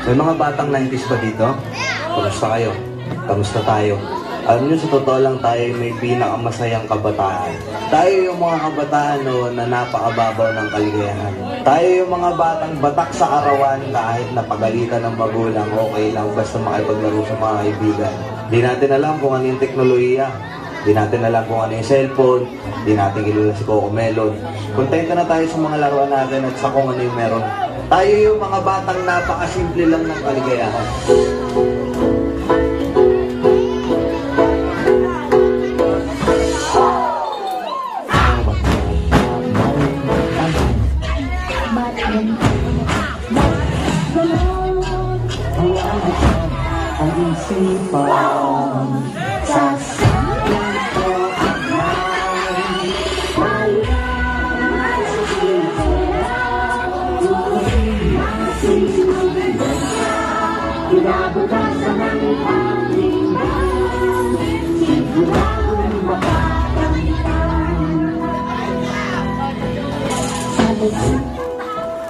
May mga batang 90s ba dito? Kamusta kayo? Kamusta tayo? Alam nyo, sa totoo lang tayo may pinakamasayang kabataan. Tayo yung mga kabataan noon na napakababaw ng kaligayahan. Tayo yung mga batang batak sa arawan kahit napagalitan ng magulang, okay lang basta makipaglaro sa mga kaibigan. Di natin alam kung ano yung teknolohiya. Di natin alam kung ano yung cellphone. Di natin kilala si Coco Melon. Kontento na tayo sa mga laruan natin at sa kung ano yung meron. Tayo yung mga batang napakasimple lang ng kaligayahan.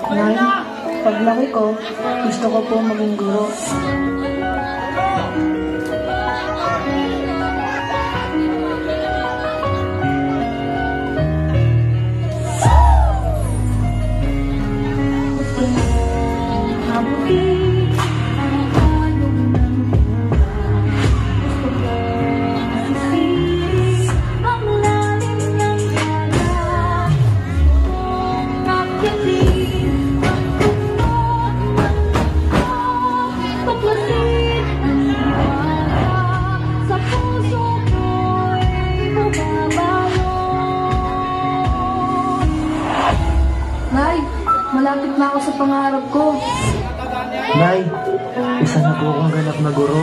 Nay, paglaki ko, gusto ko po maging guro. Nay, malapit na ako sa pangarap ko. Nay, isa na po akong ganap na guro.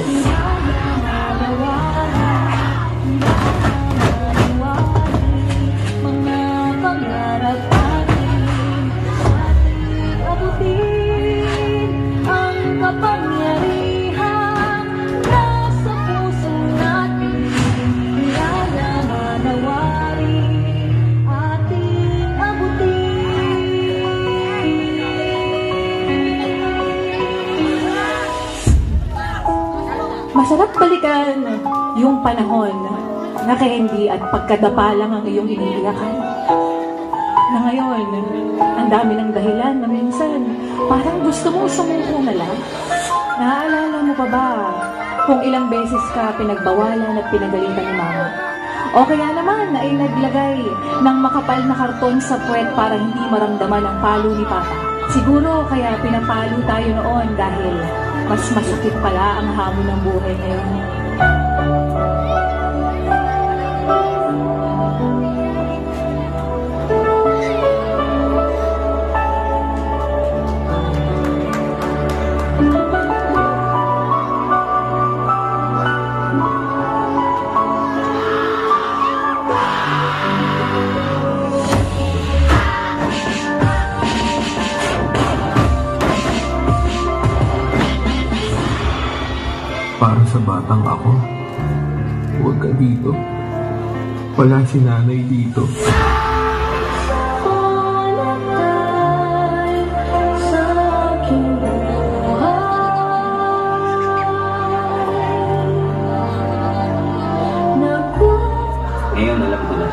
Masarap balikan yung panahon na candy at pagkadapa lang ang iyong iniiyakan. Na ngayon, ang dami ng dahilan na minsan parang gusto mong sumuko na lang. Naaalala mo pa ba kung ilang beses ka pinagbawalan at pinagalitan ni mama? O kaya naman ay naglagay ng makapal na karton sa puwet para hindi maramdaman ang palo ni papa. Siguro kaya pinapalo tayo noon dahil mas masakit pala ang hamon ng buhay ngayon. Para sa batang ako, huwag ka dito. Wala si nanay dito. Ngayon alam ko na.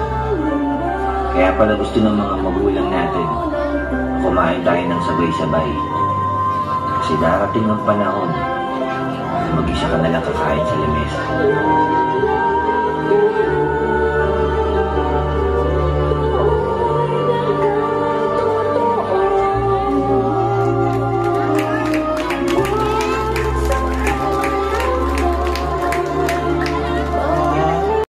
Kaya pala gusto ng mga magulang natin kumain tayo ng sabay-sabay. Kasi darating ang panahon mag-isa ka na lang kakain sa lamesa.